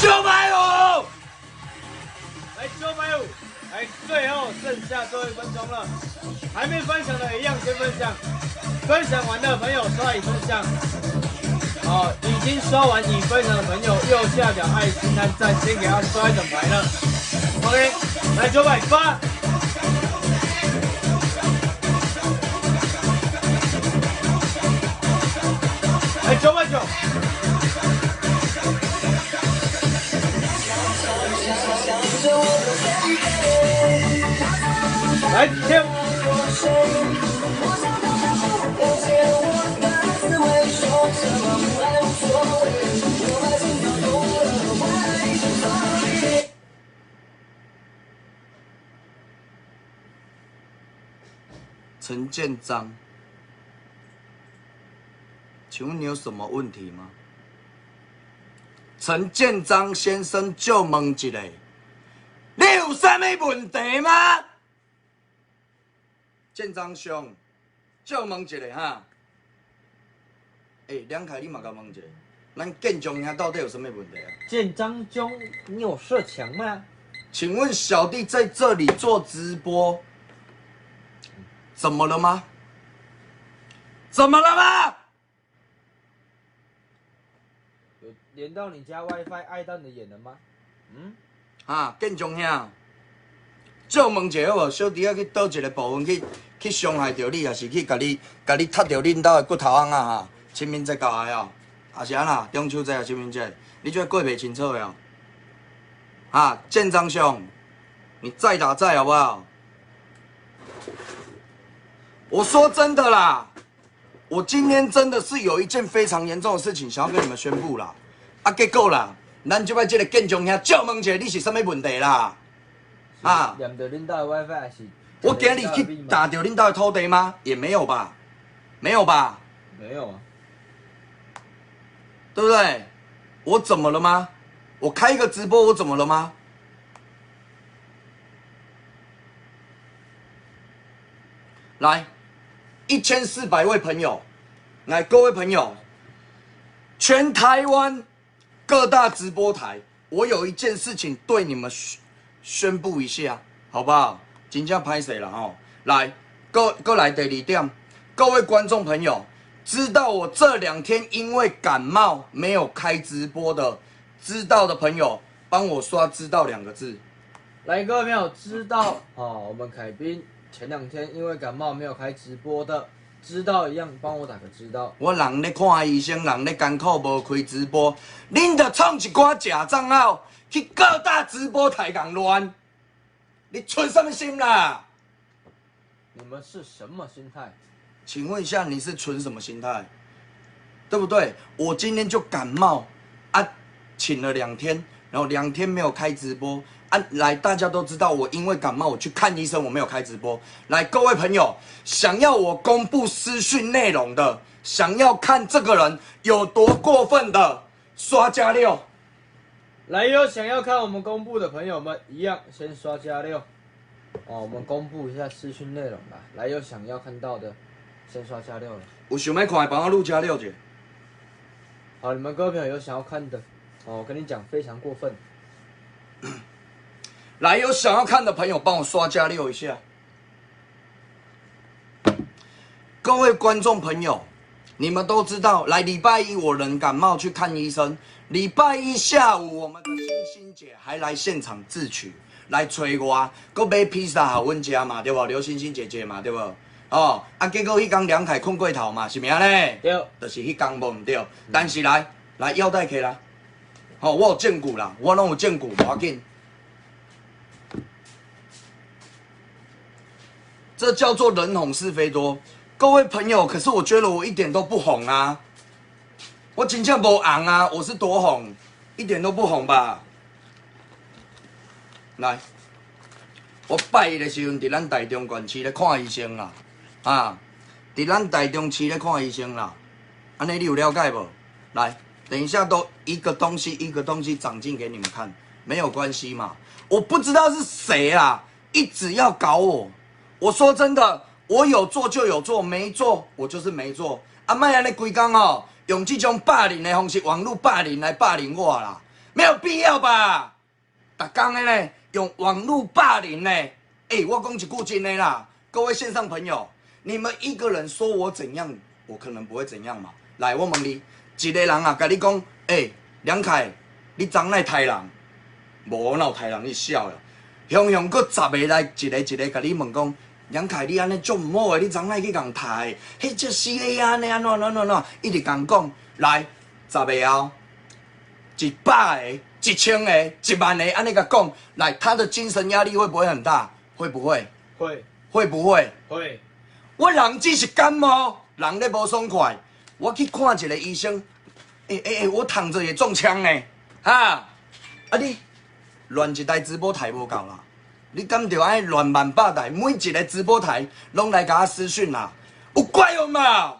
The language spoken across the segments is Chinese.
950，来950，来最后剩下最后1分钟了，还没分享的一样先分享，分享完的朋友刷已分享。好，已经刷完已分享的朋友，右下角爱心按赞，先给他刷一整排了。OK， 来980，来990，来1000。陈建章，请问你有什么问题吗？陈建章先生就问一下，你有啥物问题吗？建章兄，就问一下哈。梁凯，你嘛甲问一下，咱建中兄到底有什么问题啊？建章兄，你有设墙吗？请问小弟在这里做直播，怎么了吗？怎么了吗？有连到你家 WiFi 碍到你的眼了吗？建中兄，就问一下好无？小弟去倒一个部分去伤害到你，还是去甲你踢到恁兜的骨头仔啊？清明节到来哦，也是安那？中秋节啊，清明节，你这过袂清楚的哦。建章兄，你再打再好不好？我说真的啦，我今天真的是有一件非常严重的事情想要跟你们宣布啦。结果啦，咱即摆这个建中兄就问一下，你是什么问题啦？念到恁兜的 WiFi 还是？我今日去打到恁兜的土地吗？也没有吧，没有吧？没有啊，对不对？我怎么了吗？我开一个直播，我怎么了吗？来，1400位朋友，来，各位朋友，全台湾各大直播台，我有一件事情对你们宣布一下，好不好？真正歹势啦吼！来，过来第2点，各位观众朋友，知道我这2天因为感冒没有开直播的，知道的朋友帮我刷"知道"2个字。来，各位朋友知道我们凯宾前2天因为感冒没有开直播的，知道一样帮我打个知道。我人咧看医生，人咧艰苦无开直播，恁着创一寡假账号去各大直播台共乱，你存什么心啦？你们是什么心态？请问一下，你是存什么心态？对不对？我今天就感冒啊，请了2天，然后2天没有开直播啊。来，大家都知道我因为感冒我去看医生，我没有开直播。来，各位朋友，想要我公布私讯内容的，想要看这个人有多过分的，刷+6。来，有想要看我们公布的朋友们，一样先刷+6。哦，我们公布一下私讯内容啦。来，有想要看到的，先刷+6了。有想要看的，帮我录+6者。好，你们各位朋友有想要看的，哦，我跟你讲，非常过分。来，有想要看的朋友，帮我刷+6一下。各位观众朋友，你们都知道，来礼拜一我人感冒去看医生，礼拜一下午我们的星星姐还来现场自取，来催我，搁买披萨给阮吃嘛，对不？刘星星姐姐嘛，对不？哦，啊，结果迄天梁凯困过头嘛，是名呢？对，就是迄天无唔对，但是来腰带起来，好、我有证据啦，我拢有证据，无要紧。这叫做人红是非多，各位朋友，可是我觉得我一点都不红啊，我真正无红啊，我是多红，一点都不红吧？来，我拜一的时阵，伫咱台中县市咧看医生啦。啊，伫咱台中市咧看医生啦，安尼你有了解无？来，等一下都一个东西一个东西长进给你们看，没有关系嘛。我不知道是谁啊，一直要搞我。我说真的，我有做就有做，没做我就是没做。啊，莫安尼规工哦，用这种霸凌的方式，网络霸凌来霸凌我啦，没有必要吧？逐工的呢，用网络霸凌呢，我讲一句真的啦，各位线上朋友。你们一个人说我怎样，我可能不会怎样嘛。来，我问你，一个人啊，甲你讲，梁凯，你昨来杀人，无哪有杀人，你笑了。雄雄搁10个来，一个甲你问讲，梁凯，你安尼足唔好诶，你昨来去共杀，迄只死个安尼安怎，一直共讲。来，10个后，100个、1000个、10000个，安尼甲讲，来，他的精神压力会不会很大？会不会？会。会不会？会。我人只是感冒，人咧无爽快，我去看一个医生，我躺着也中枪呢，哈！啊你乱一台直播台无够啦，你敢着爱乱万百台，每一个直播台拢来甲我私讯啦，有怪我嘛？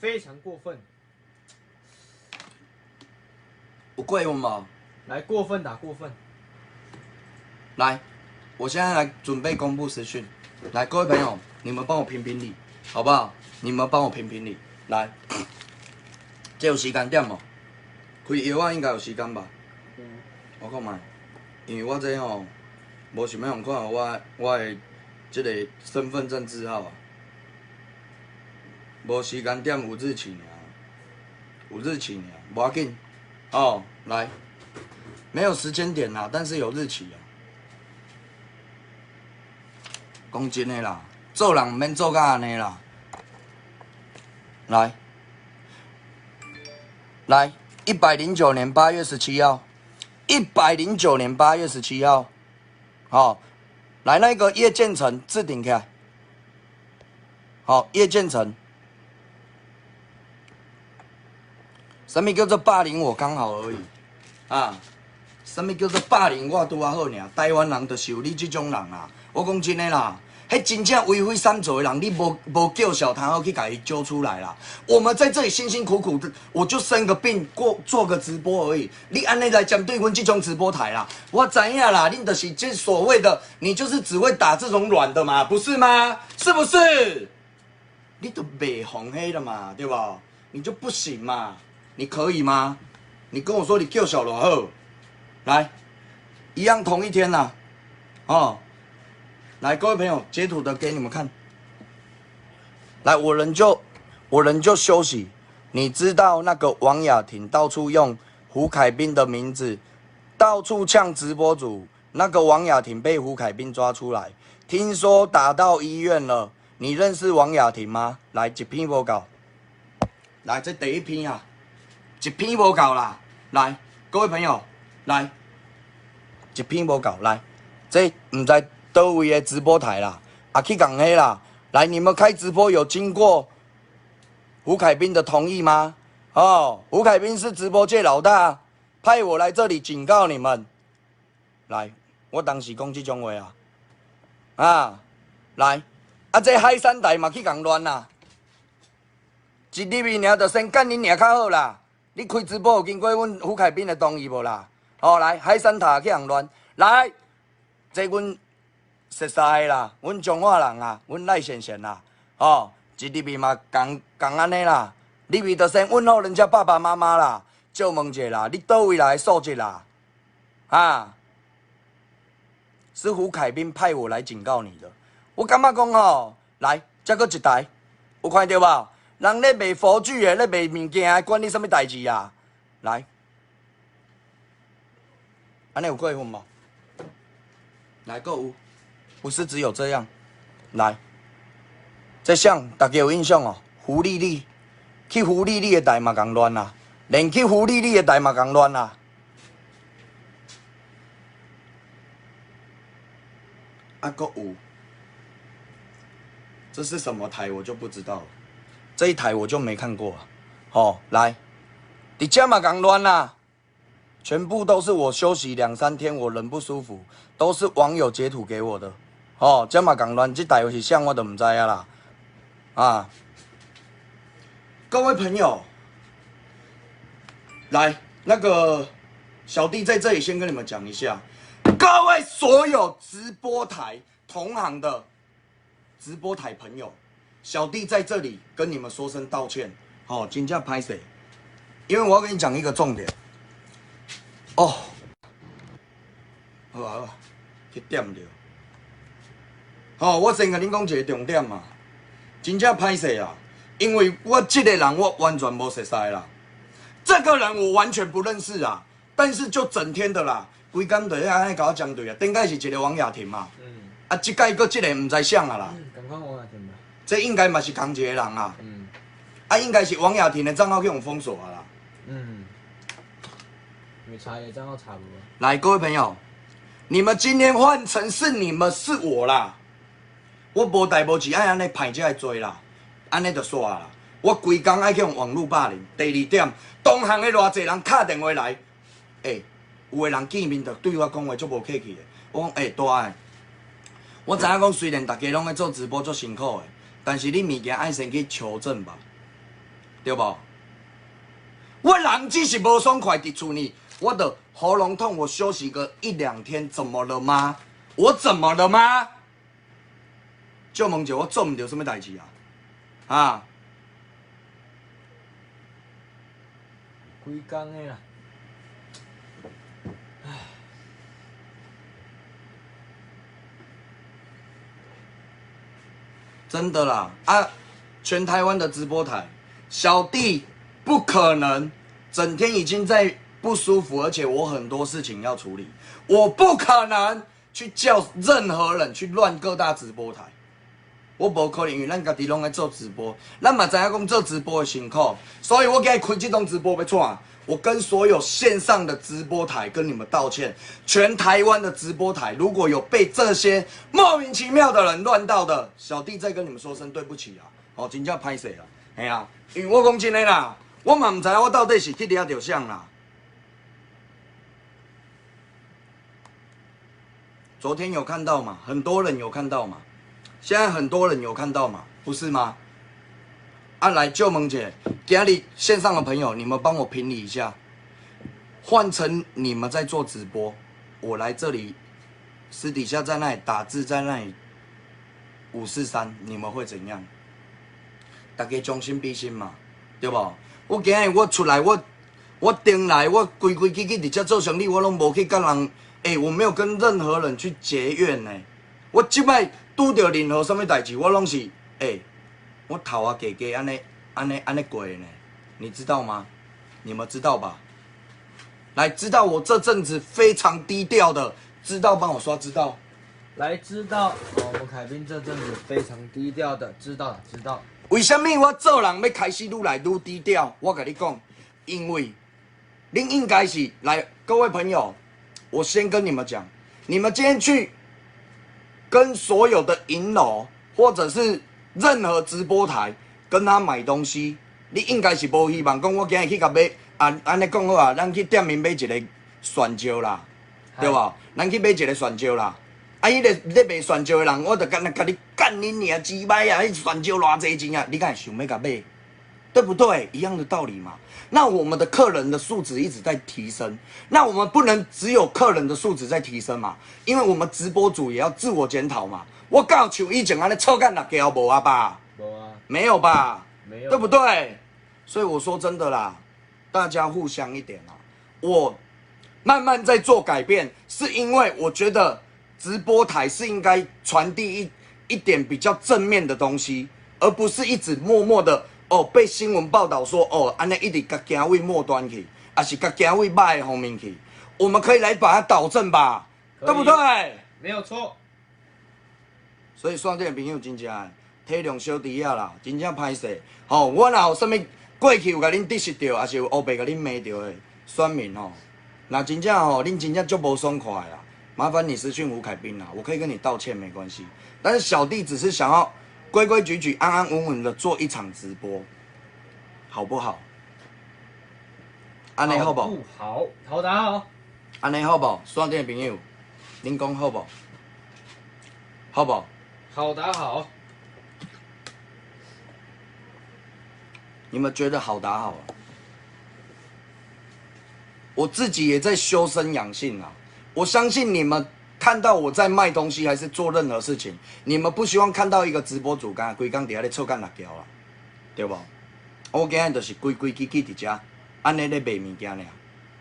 非常过分。有怪我嘛？来，过分打过分。来，我现在来准备公布私讯。来，各位朋友，你们帮我评评理，好不好？你们帮我评评理。来，这有时间点无？开药啊，应该有时间吧？我看卖，因为我这吼，无想要人看我的这个身份证字号啊，无时间点有日期尔，有日期尔，无要紧。哦，来，没有时间点啦，但是有日期啊。讲真的啦，做人唔免做甲安尼啦。来，109年8月17号，109年8月17号，好，来那个叶建成置顶起来，好，叶建成，什么叫做霸凌我刚好而已啊？什么叫做霸凌我拄啊好尔？台湾人就是有你这种人啊！我讲真的啦。迄真正为非三者的人，你无叫小唐后去把伊揪出来啦。我们在这里辛辛苦苦的，我就生个病做个直播而已。你安尼来针对阮这种直播台啦，我知影啦，你就是这所谓的，你就是只会打这种软的嘛，不是吗？是不是？你都袂红黑了嘛，对吧？你就不行嘛，你可以吗？你跟我说你叫小罗后，来，一样同一天啦，哦。来，各位朋友，截图的给你们看。来，我人就休息。你知道那个王雅婷到处用胡凯斌的名字，到处呛直播主。那个王雅婷被胡凯斌抓出来，听说打到医院了。你认识王雅婷吗？来，一篇无够。来，这第一篇啊，一篇无够啦。来，各位朋友，来，一篇无够。来，这唔知。倒位的直播台啦，啊去共迄啦，来，你们开直播有经过胡凯斌的同意吗？哦，胡凯斌是直播界老大，派我来这里警告你们。来，我当时讲这种话啊，啊，来，这海山台嘛去共乱啦，一入去尔就先干恁尔较好啦。你开直播有经过阮胡凯斌的同意无啦？哦，来，海山塔去共乱，来，这阮熟识的啦，阮彰化人啊，阮赖先生啦，哦，一入去嘛共安尼啦，入去就先问候人家爸爸妈妈啦，借问者啦，你倒位来的素质啦？啊，是胡凯斌派我来警告你的。我感觉讲吼，来，再搁一台，有看到无？人咧卖佛具的，咧卖物件的，管你什么代志啊？来，安尼有过分无？来，搁有，不是只有这样。来，这相大家有印象哦。胡丽丽去胡丽丽的台嘛共乱啦，连去胡丽丽的台嘛共乱啦。啊，搁有，这是什么台我就不知道了。这一台我就没看过了。哦，来，你家嘛共乱啦，全部都是我休息2、3天，我人不舒服，都是网友截图给我的。哦，这嘛共乱，这台是啥我都唔知啊啦。啊，各位朋友，来，那个小弟在这里先跟你们讲一下，各位所有直播台同行的直播台朋友。小弟在这里跟你们说声道歉，好，真正拍谁？因为我要跟你讲一个重点。哦，好啊，去点着。好，我先跟恁讲一个重点嘛，真正拍谁啊？因为我这个人我完全无熟悉啦，这个人我完全不认识啊，但是就整天的啦，规工就安尼甲我讲对啊。顶届是一个王雅婷嘛，啊，这届搁这个唔知啥啊啦。赶快王雅婷吧。这应该嘛是同一个人啊，啊，应该是王雅婷的账号去用封锁啊啦。你查也账号查不到。来，各位朋友，你们今天换成是你们是我啦，我无代无志爱安尼歹这来做啦，安尼就煞啦。我规工爱去用网络霸凌。第二点，同行的偌济人打电话来，有个人见面就对我讲话足无客气的。我讲大个，我知影讲虽然大家拢在做直播足辛苦的。但是你物件爱先去求证吧，对不？我人只是无爽快伫厝里，我的喉咙痛，我休息个1、2天，怎么了吗？我怎么了吗？就问者我做唔到什么代志啊？啊？规工的啦。真的啦啊！全台湾的直播台，小弟不可能整天已经在不舒服，而且我很多事情要处理，我不可能去叫任何人去乱各大直播台，我无可能，因为咱家己拢在做直播，咱嘛知影讲做直播的辛苦，所以我今日开这种直播要创。我跟所有线上的直播台跟你们道歉，全台湾的直播台如果有被这些莫名其妙的人乱到的，小弟再跟你们说声对不起啊！哦，真正歹势啦，嘿啊，因为我讲真的啦，我嘛唔知我到底是去抓着啥啦。昨天有看到嘛？很多人有看到嘛？现在很多人有看到嘛？不是吗？啊，来，就萌姐，今日线上的朋友，你们帮我评理一下，换成你们在做直播，我来这里私底下在那里打字，在那里543，你们会怎样？大家将心比心嘛，对不？我今日我出来，我顶来，我规规矩矩伫遮做生意，我拢无去跟人，我没有跟任何人去结怨呢。我即摆拄着任何什么代志，我拢是我头啊给安尼过呢，你知道吗？你们知道吧？来，知道我这阵子非常低调的，知道帮我刷知道。来，知道我们凯宾这阵子非常低调的，知道。为什么我做人要开始愈来愈低调？我跟你讲，因为您应该是来，各位朋友，我先跟你们讲，你们今天去跟所有的银楼或者是任何直播台跟他买东西，你应该是无希望讲我今日去甲买安尼讲好啊，咱去店面买一个蒜椒啦，对无？咱去买一个蒜椒啦。啊，迄个咧卖蒜椒的人，我就甲你干恁娘鸡掰啊！迄蒜椒偌济钱啊？你敢会想要甲买？对不对？一样的道理嘛。那我们的客人的素质一直在提升，那我们不能只有客人的素质在提升嘛？因为我们直播主也要自我检讨嘛。我敢像以前安尼臭干六条无啊吧？无啊，没有吧？没有，对不对？所以我说真的啦，大家互相一点啊。我慢慢在做改变，是因为我觉得直播台是应该传递一点比较正面的东西，而不是一直默默的被新闻报道说安尼一直甲行为末端去，还是甲行为歹的方面去，我们可以来把它导正吧，对不对？没有错。所以线顶的朋友真正体谅小弟啊啦，真正歹势。我若有啥物过去有甲恁得失到，还是有黑白甲恁骂到的选民那真正恁真正足无爽快啦。麻烦你私讯吴凯彬啦，我可以跟你道歉没关系。但是小弟只是想要规规矩矩、安安稳稳的做一场直播，好不好？安尼好不好？好，好打好。安尼好不好？线顶的朋友，恁讲好不好？好不好？好打好。你们觉得好打好啊？我自己也在修身养性啊。我相信你们看到我在卖东西还是做任何事情，你们不希望看到一个直播主干规工伫遐咧臭干辣椒啦，对不？我今日就是规规矩矩伫遮，安尼咧卖物件尔，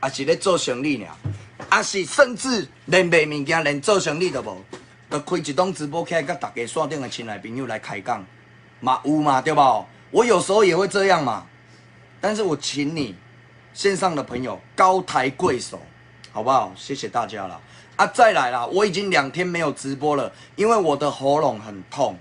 也是咧做生意尔，也是甚至连卖物件连做生意都无，就开一档直播起来，甲大家线顶的亲爱朋友来开讲，嘛有嘛，对不？我有时候也会这样嘛，但是我请你线上的朋友高抬贵手，好不好？谢谢大家了啊！再来啦，我已经2天没有直播了，因为我的喉咙很痛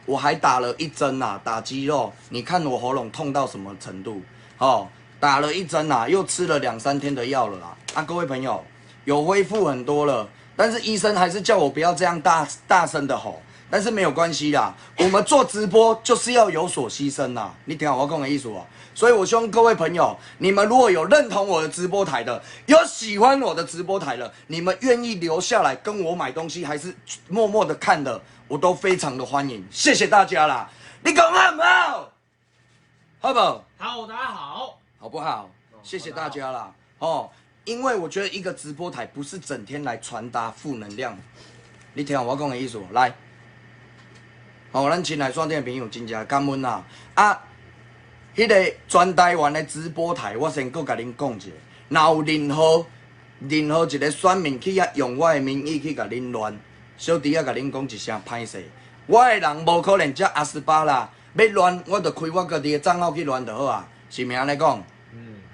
我还打了1针呐，打肌肉。你看我喉咙痛到什么程度？打了1针呐，又吃了2、3天的药了啦。啊，各位朋友，有恢复很多了，但是医生还是叫我不要这样大声的吼。但是没有关系啦，我们做直播就是要有所牺牲啦。你听我讲的意思啊。所以我希望各位朋友，你们如果有认同我的直播台的，有喜欢我的直播台的，你们愿意留下来跟我买东西，还是默默的看的，我都非常的欢迎。谢谢大家啦，你讲好不好？好不好？好打好，好不好？谢谢大家啦。因为我觉得一个直播台不是整天来传达负能量。你听我讲的意思，来。咱亲爱线顶的朋友真正感恩啦！迄个全台湾的直播台，我先搁甲恁讲一下，若有任何一个选民去遐用我的名义去甲恁乱，小弟甲恁讲一声歹势，我的人无可能遮阿斯巴啦，要乱我就开我家己的账号去乱就好啊，是毋是安尼讲？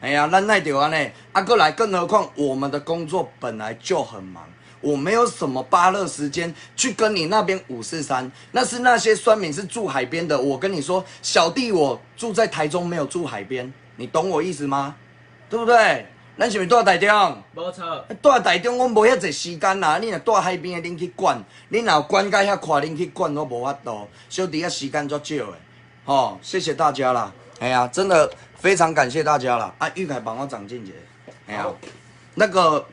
哎呀，咱奈着安尼，搁来，更何况我们的工作本来就很忙。我没有什么芭乐时间去跟你那边543，那是那些酸民是住海边的。我跟你说，小弟我住在台中，没有住海边，你懂我意思吗？对不对？咱是不是住台中？没错。住台中我无遐济时间啦，你若住海边的，恁去管，恁若有管到遐快，恁去管我无法度。小弟时间足少的，谢谢大家啦。哎呀，真的非常感谢大家啦。玉凯帮我长进一下，哎呀，那个。